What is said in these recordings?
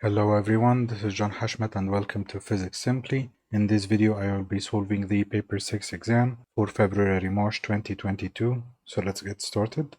Hello everyone, this is John Hashmat and welcome to Physics Simply. In this video I will be solving the paper 6 exam for February-March 2022. So let's get started.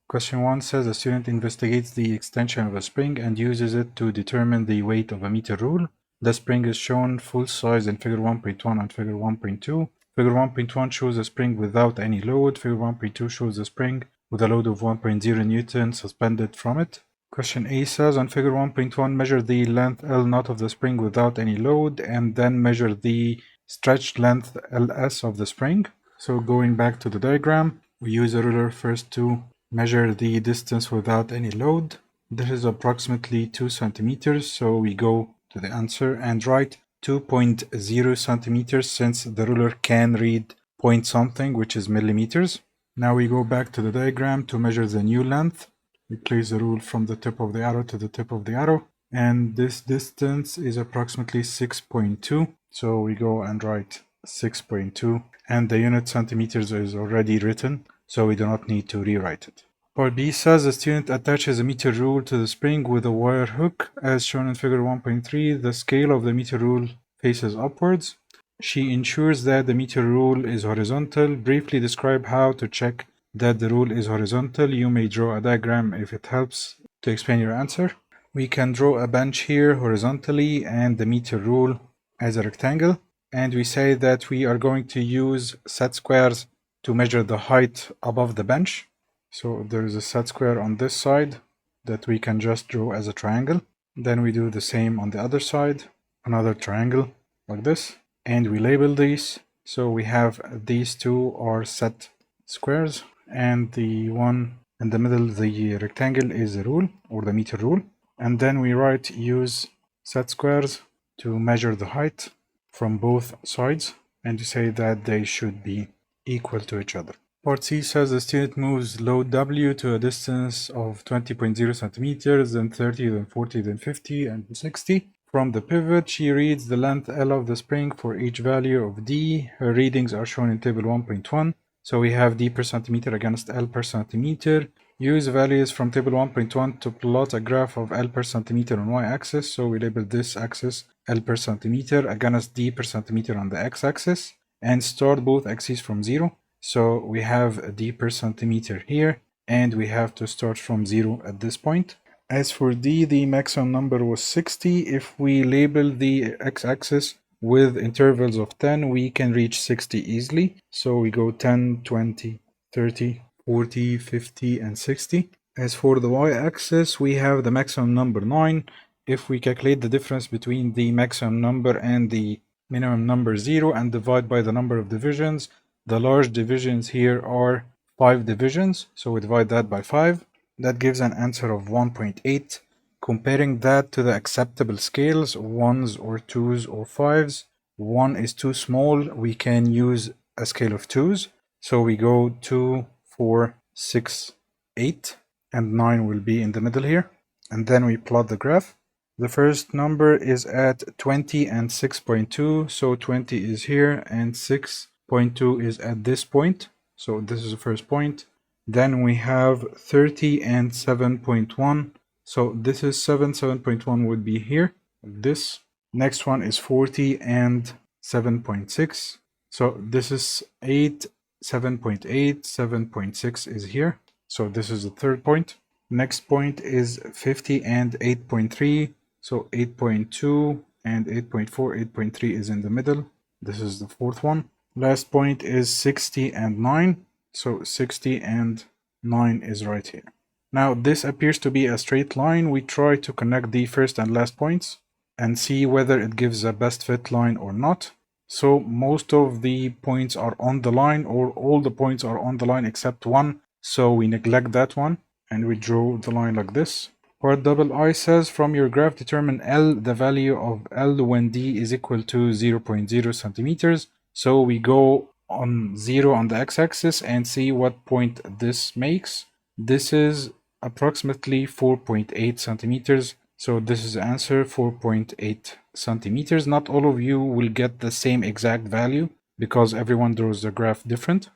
Question 1 says a student investigates the extension of a spring and uses it to determine the weight of a meter rule. The spring is shown full size in figure 1.1 and figure 1.2. Figure 1.1 shows a spring without any load. Figure 1.2 shows a spring with a load of 1.0 Newton suspended from it. Question A says on figure 1.1 measure the length L naught of the spring without any load and then measure the stretched length Ls of the spring. So going back to the diagram, we use a ruler first to measure the distance without any load. This is approximately 2 centimeters, so we go to the answer and write 2.0 centimeters since the ruler can read point something, which is millimeters. Now we go back to the diagram to measure the new length. We place the rule from the tip of the arrow to the tip of the arrow, and this distance is approximately 6.2. So we go and write 6.2, and the unit centimeters is already written, so we do not need to rewrite it. Part B says the student attaches a meter rule to the spring with a wire hook. As shown in figure 1.3, the scale of the meter rule faces upwards. She ensures that the meter rule is horizontal. Briefly describe how to check that the rule is horizontal. You may draw a diagram if it helps to explain your answer. We can draw a bench here horizontally and the meter rule as a rectangle. And we say that we are going to use set squares to measure the height above the bench. So there is a set square on this side that we can just draw as a triangle. Then we do the same on the other side, another triangle like this. And we label these. So we have these two are set squares, and the one in the middle, the rectangle, is the rule or the meter rule. And then we write use set squares to measure the height from both sides and to say that they should be equal to each other. Part C says the student moves load W to a distance of 20.0 centimeters, then 30, then 40, then 50, and 60. From the pivot, she reads the length L of the spring for each value of D. Her readings are shown in table 1.1. So we have D per centimeter against L per centimeter. Use values from table 1.1 to plot a graph of L per centimeter on y-axis. So we label this axis L per centimeter against D per centimeter on the x-axis. And start both axes from 0. So we have D per centimeter here, and we have to start from 0 at this point. As for D, the maximum number was 60. If we label the x-axis with intervals of 10, we can reach 60 easily. So we go 10, 20, 30, 40, 50, and 60. As for the y-axis, we have the maximum number 9. If we calculate the difference between the maximum number and the minimum number 0 and divide by the number of divisions, the large divisions here are 5 divisions. So we divide that by 5. That gives an answer of 1.8. Comparing that to the acceptable scales, 1s or 2s or 5s, 1 is too small. We can use a scale of 2s. So we go 2, 4, 6, 8, and 9 will be in the middle here. And then we plot the graph. The first number is at 20 and 6.2. So 20 is here and 6.2 is at this point. So this is the first point. Then we have 30 and 7.1. So this is 7.1 would be here, this. Next one is 40 and 7.6. So this is 8, 7.8, 7.6 is here. So this is the third point. Next point is 50 and 8.3. So 8.2 and 8.4, 8.3 is in the middle. This is the fourth one. Last point is 60 and 9. So 60 and 9 is right here. Now this appears to be a straight line. We try to connect the first and last points and see whether it gives a best fit line or not. So most of the points are on the line, or all the points are on the line except one. So we neglect that one and we draw the line like this. Part I says from your graph determine L, the value of L when D is equal to 0.0 centimeters. So we go on 0 on the x-axis and see what point this makes. This is approximately 4.8 centimeters. So this is the answer, 4.8 centimeters. Not all of you will get the same exact value because everyone draws the graph different.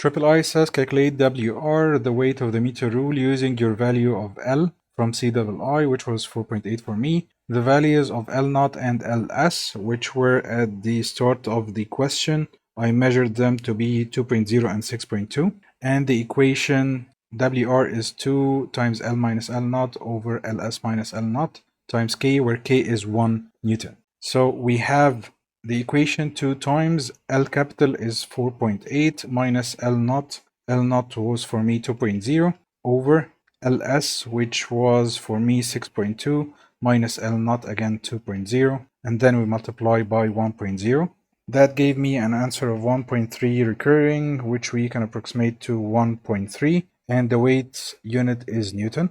I says calculate WR, the weight of the meter rule, using your value of L from CII, which was 4.8 for me, the values of L0 and LS, which were at the start of the question, I measured them to be 2.0 and 6.2, and the equation WR is 2 times L minus L0 over LS minus L0 times K, where K is 1 Newton. So we have the equation 2 times L capital is 4.8 minus L0. L0 was for me 2.0 over LS, which was for me 6.2 minus L0 again 2.0, and then we multiply by 1.0. That gave me an answer of 1.3 recurring, which we can approximate to 1.3, and the weight unit is Newton.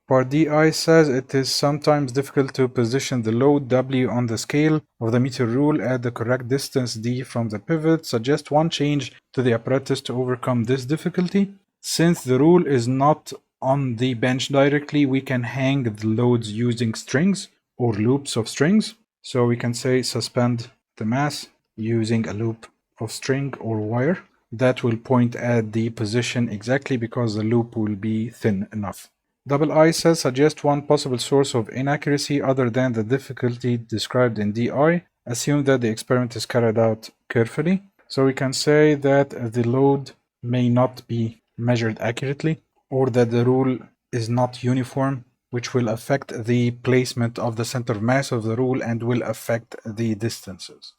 Part DI says it is sometimes difficult to position the load W on the scale of the meter rule at the correct distance D from the pivot. Suggest one change to the apparatus to overcome this difficulty. Since the rule is not on the bench directly, we can hang the loads using strings or loops of strings. So we can say suspend the mass using a loop of string or wire that will point at the position exactly because the loop will be thin enough. II says suggest one possible source of inaccuracy other than the difficulty described in DI. Assume that the experiment is carried out carefully. So we can say that the load may not be measured accurately, or that the rule is not uniform, which will affect the placement of the center of mass of the rule and will affect the distances.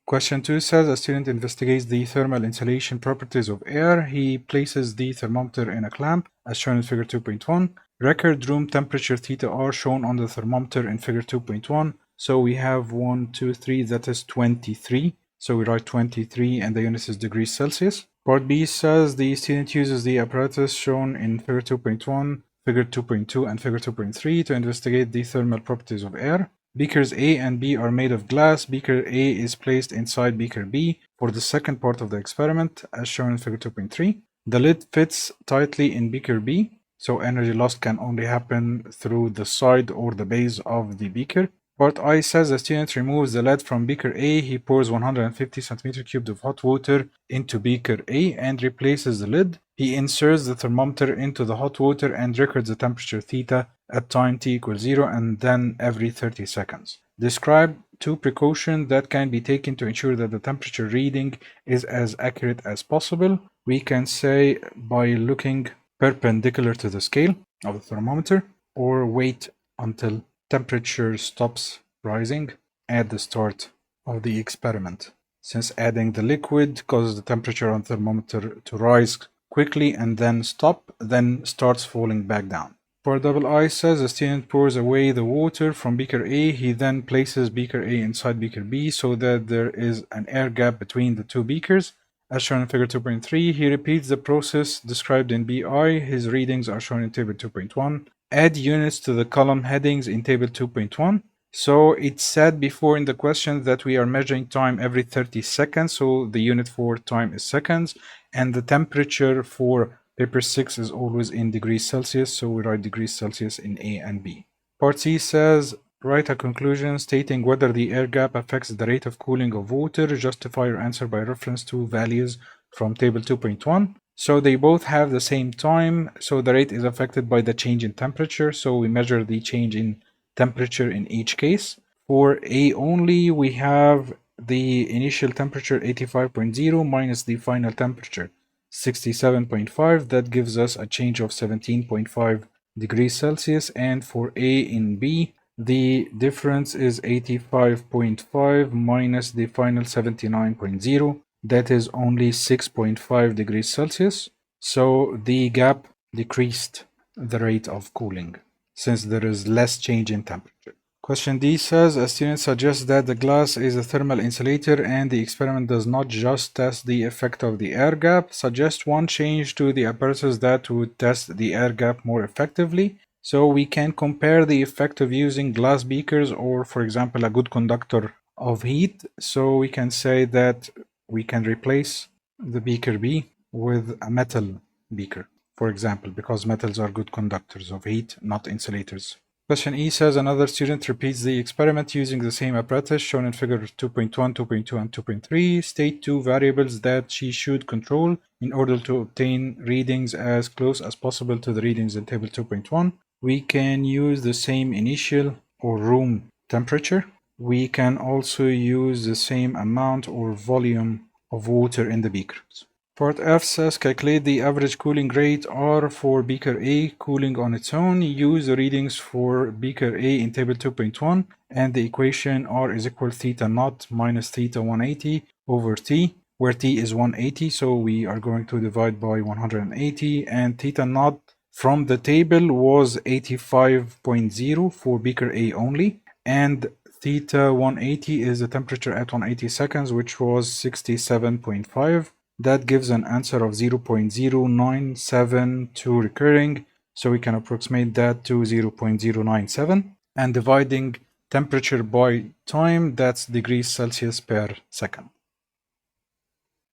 Question 2 says a student investigates the thermal insulation properties of air. He places the thermometer in a clamp as shown in figure 2.1. Record room temperature theta R shown on the thermometer in figure 2.1. So we have 1, 2, 3, that is 23. So we write 23 and the unit is degrees Celsius. Part B says the student uses the apparatus shown in figure 2.1, figure 2.2 and figure 2.3 to investigate the thermal properties of air. Beakers A and B are made of glass. Beaker A is placed inside beaker B for the second part of the experiment, as shown in figure 2.3. The lid fits tightly in beaker B, so energy loss can only happen through the side or the base of the beaker. Part I says the student removes the lead from beaker A. He pours 150 centimeter cubed of hot water into beaker A and replaces the lid. He inserts the thermometer into the hot water and records the temperature theta at time t equals 0 and then every 30 seconds. Describe 2 precautions that can be taken to ensure that the temperature reading is as accurate as possible. We can say by looking perpendicular to the scale of the thermometer, or wait until temperature stops rising at the start of the experiment, since adding the liquid causes the temperature on the thermometer to rise quickly and then stop, then starts falling back down. Part II says the student pours away the water from beaker A. He then places beaker A inside beaker B so that there is an air gap between the 2 beakers. As shown in figure 2.3, he repeats the process described in BI. His readings are shown in table 2.1. Add units to the column headings in table 2.1. So it said before in the question that we are measuring time every 30 seconds, so the unit for time is seconds, and the temperature for paper 6 is always in degrees Celsius, so we write degrees Celsius in A and B. Part C says write a conclusion stating whether the air gap affects the rate of cooling of water. Justify your answer by reference to values from table 2.1. So they both have the same time, so the rate is affected by the change in temperature, so we measure the change in temperature in each case. For A only, we have the initial temperature 85.0 minus the final temperature 67.5. That gives us a change of 17.5 degrees Celsius. And for A in B, the difference is 85.5 minus the final 79.0. That is only 6.5 degrees Celsius. So the gap decreased the rate of cooling since there is less change in temperature. Question D says a student suggests that the glass is a thermal insulator and the experiment does not just test the effect of the air gap. Suggest one change to the apparatus that would test the air gap more effectively. So we can compare the effect of using glass beakers or, for example, a good conductor of heat. So we can say that we can replace the beaker B with a metal beaker, for example, because metals are good conductors of heat, not insulators Question E says another student repeats the experiment using the same apparatus shown in figure 2.1, 2.2, and 2.3. State two variables that she should control in order to obtain readings as close as possible to the readings in table 2.1. We can use the same initial or room temperature. We can also use the same amount or volume of water in the beakers. Part F says calculate the average cooling rate R for beaker A cooling on its own. Use the readings for beaker A in table 2.1 and the equation R is equal to theta naught minus theta 180 over T, where T is 180, so we are going to divide by 180, and theta naught from the table was 85.0 for beaker A only, and theta 180 is the temperature at 180 seconds, which was 67.5. That gives an answer of 0.0972 recurring, so we can approximate that to 0.097. And dividing temperature by time, that's degrees Celsius per second.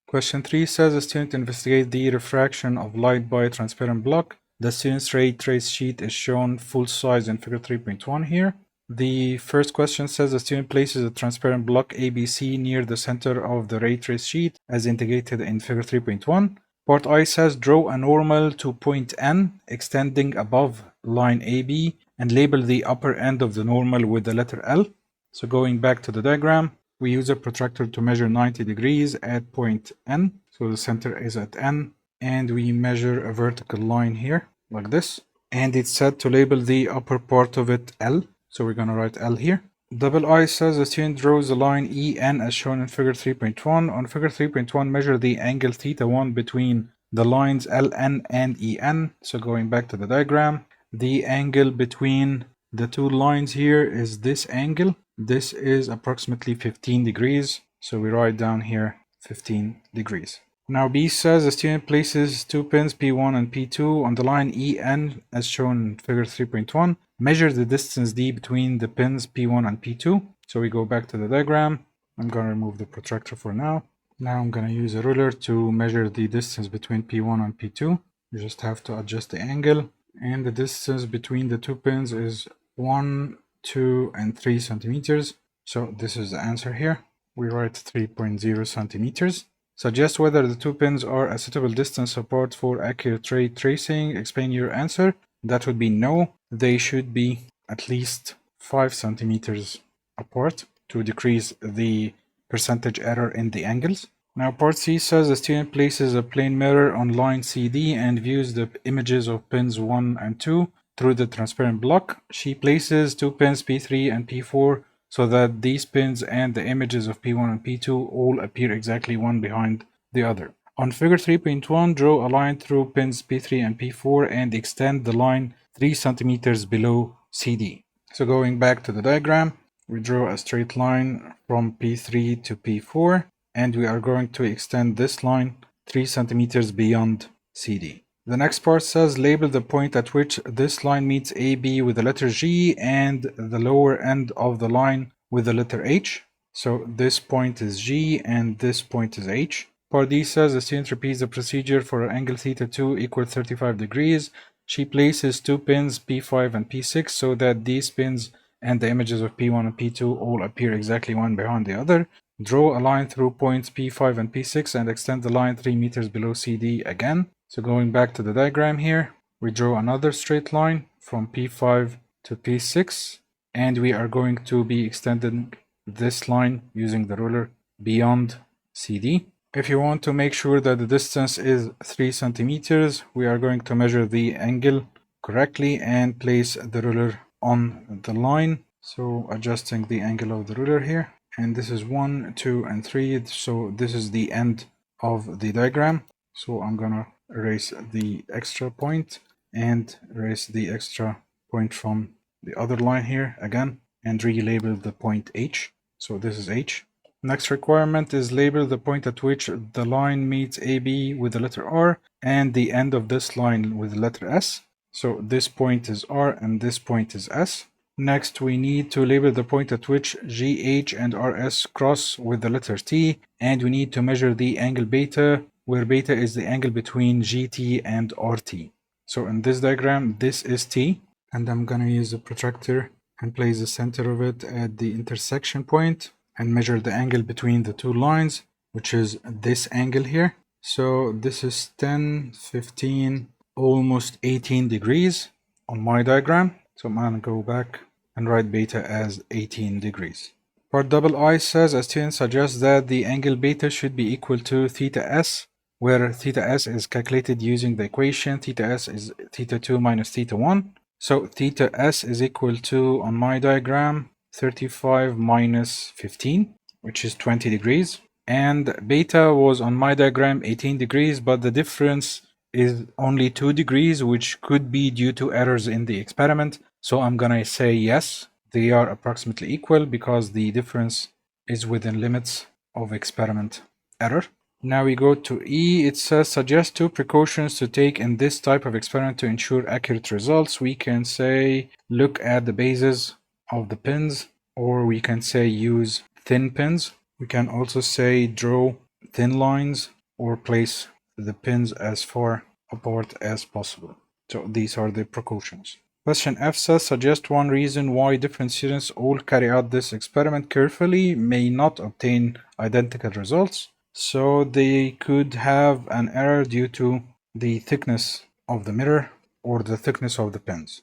Question 3 says a student investigate the refraction of light by a transparent block. The student's ray trace sheet is shown full size in figure 3.1 here. The first question says the student places a transparent block ABC near the center of the ray trace sheet as indicated in figure 3.1. Part I says draw a normal to point N extending above line AB and label the upper end of the normal with the letter L. So going back to the diagram, we use a protractor to measure 90 degrees at point N. So the center is at N, and we measure a vertical line here like this. And it's said to label the upper part of it L. So we're going to write L here. Double I says the student draws the line EN as shown in figure 3.1. On figure 3.1, measure the angle theta 1 between the lines LN and EN. So going back to the diagram, the angle between the two lines here is this angle. This is approximately 15 degrees. So we write down here 15 degrees. Now B says the student places two pins P1 and P2 on the line EN as shown in figure 3.1. Measure the distance D between the pins P1 and P2. So we go back to the diagram. I'm going to remove the protractor for now. Now I'm going to use a ruler to measure the distance between P1 and P2. You just have to adjust the angle. And the distance between the two pins is 1, 2, and 3 centimeters. So this is the answer here. We write 3.0 centimeters. Suggest whether the two pins are a suitable distance apart for accurate ray tracing. Explain your answer. That would be no. They should be at least 5 centimeters apart to decrease the percentage error in the angles. Now part C says the student places a plane mirror on line CD and views the images of pins 1 and 2 through the transparent block. She places two pins P3 and P4 so that these pins and the images of P1 and P2 all appear exactly one behind the other. On figure 3.1, draw a line through pins P3 and P4 and extend the line 3 centimeters below CD. So going back to the diagram, we draw a straight line from P3 to P4, and we are going to extend this line 3 centimeters beyond CD. The next part says label the point at which this line meets AB with the letter G and the lower end of the line with the letter H. So this point is G and this point is H. Part D says the student repeats the procedure for an angle theta 2 equal 35 degrees. She places two pins P5 and P6 so that these pins and the images of P1 and P2 all appear exactly one behind the other. Draw a line through points P5 and P6 and extend the line 3 meters below CD again. So going back to the diagram here, we draw another straight line from P5 to P6, and we are going to be extending this line using the ruler beyond CD. If you want to make sure that the distance is 3 centimeters, we are going to measure the angle correctly and place the ruler on the line. So adjusting the angle of the ruler here, and this is 1, 2, and 3. So this is the end of the diagram. So I'm gonna erase the extra point and erase the extra point from the other line here again and relabel the point H. So this is H. Next requirement is label the point at which the line meets AB with the letter R and the end of this line with the letter S. So this point is R and this point is S. Next, we need to label the point at which GH and RS cross with the letter T, and we need to measure the angle beta, where beta is the angle between GT and RT. So in this diagram, this is T, and I'm gonna use a protractor and place the center of it at the intersection point and measure the angle between the two lines, which is this angle here. So this is 10, 15, almost 18 degrees on my diagram. So I'm gonna go back and write beta as 18 degrees. Part double I says a student suggests that the angle beta should be equal to theta s, where theta s is calculated using the equation theta s is theta 2 minus theta 1. So theta s is equal to, on my diagram, 35 minus 15, which is 20 degrees. And beta was on my diagram 18 degrees, but the difference is only 2 degrees, which could be due to errors in the experiment. So I'm gonna say yes, they are approximately equal because the difference is within limits of experiment error. Now we go to E. It says suggest 2 precautions to take in this type of experiment to ensure accurate results. We can say look at the bases of the pins, or we can say use thin pins. We can also say draw thin lines or place the pins as far apart as possible. So these are the precautions. Question F says suggest one reason why different students all carry out this experiment carefully may not obtain identical results. So they could have an error due to the thickness of the mirror or the thickness of the pins.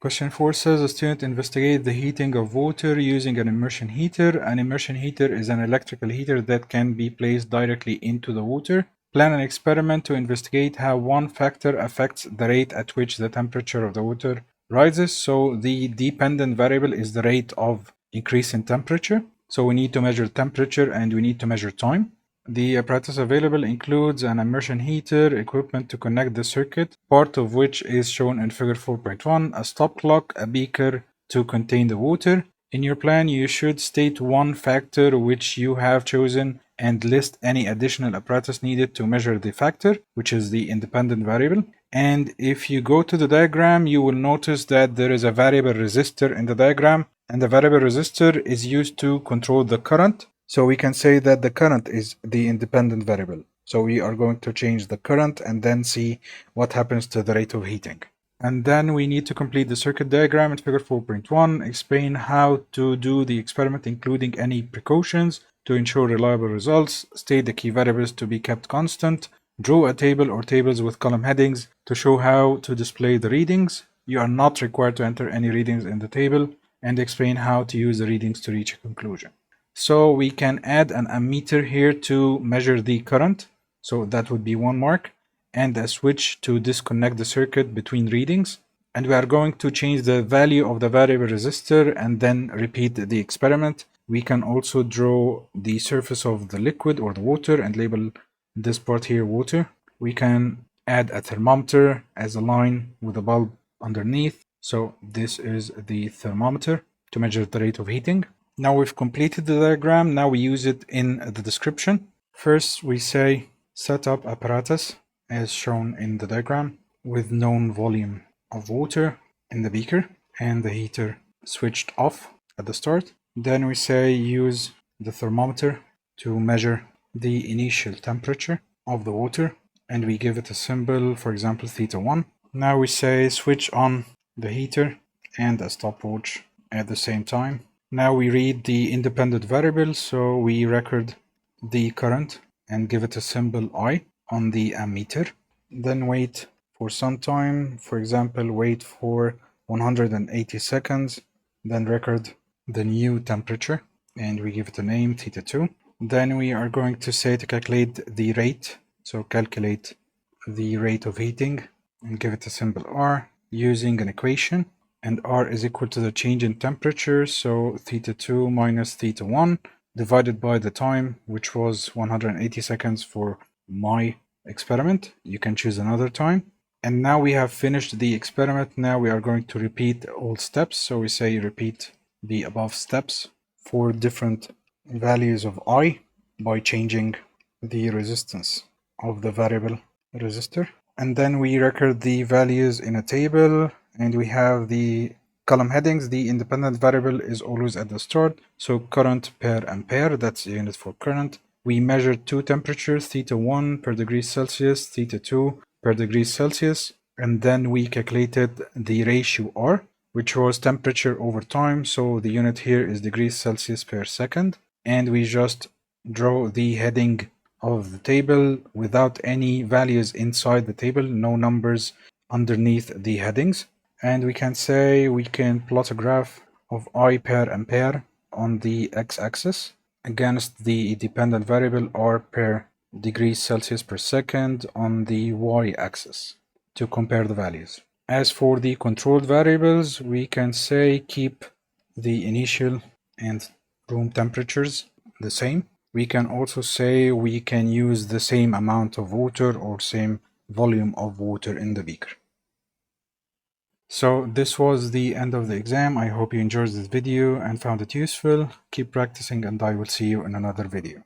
Question 4 says a student investigate the heating of water using an immersion heater. An immersion heater is an electrical heater that can be placed directly into the water. Plan an experiment to investigate how one factor affects the rate at which the temperature of the water rises. So the dependent variable is the rate of increase in temperature. So we need to measure temperature and we need to measure time. The apparatus available includes an immersion heater, equipment to connect the circuit, part of which is shown in figure 4.1, a stop clock, a beaker to contain the water. In your plan, you should state one factor which you have chosen and list any additional apparatus needed to measure the factor, which is the independent variable. And if you go to the diagram, you will notice that there is a variable resistor in the diagram, and the variable resistor is used to control the current. So we can say that the current is the independent variable. So we are going to change the current and then see what happens to the rate of heating. And then we need to complete the circuit diagram in figure 4.1, explain how to do the experiment including any precautions to ensure reliable results, state the key variables to be kept constant, draw a table or tables with column headings to show how to display the readings. You are not required to enter any readings in the table, and explain how to use the readings to reach a conclusion. So we can add an ammeter here to measure the current, so that would be 1 mark, and a switch to disconnect the circuit between readings. And we are going to change the value of the variable resistor and then repeat the experiment. We can also draw the surface of the liquid or the water and label this part here water. We can add a thermometer as a line with a bulb underneath. So this is the thermometer to measure the rate of heating. Now we've completed the diagram. Now we use it in the description. First we say set up apparatus as shown in the diagram with known volume of water in the beaker and the heater switched off at the start. Then we say use the thermometer to measure the initial temperature of the water and we give it a symbol, for example theta 1. Now we say switch on the heater and a stopwatch at the same time. Now we read the independent variable, so we record the current and give it a symbol I on the ammeter. Then wait for some time, for example wait for 180 seconds, then record the new temperature and we give it a name theta 2. Then we are going to say to calculate the rate, so calculate the rate of heating and give it a symbol R using an equation, and R is equal to the change in temperature, so theta 2 minus theta 1 divided by the time, which was 180 seconds for my experiment. You can choose another time. And now we have finished the experiment. Now we are going to repeat all steps, so we say repeat the above steps for different values of I by changing the resistance of the variable resistor. And then we record the values in a table and we have the column headings. The independent variable is always at the start, so current per ampere, that's the unit for current. We measure two temperatures, theta 1 per degree Celsius, theta 2 per degree Celsius, and then we calculated the ratio R, which was temperature over time. So the unit here is degrees Celsius per second, and we just draw the heading of the table without any values inside the table, no numbers underneath the headings. And we can say we can plot a graph of I per ampere on the x-axis against the dependent variable R per degrees Celsius per second on the y-axis to compare the values. As for the controlled variables, we can say keep the initial and room temperatures the same. We can also say we can use the same amount of water or same volume of water in the beaker. So this was the end of the exam. I hope you enjoyed this video and found it useful. Keep practicing, and I will see you in another video.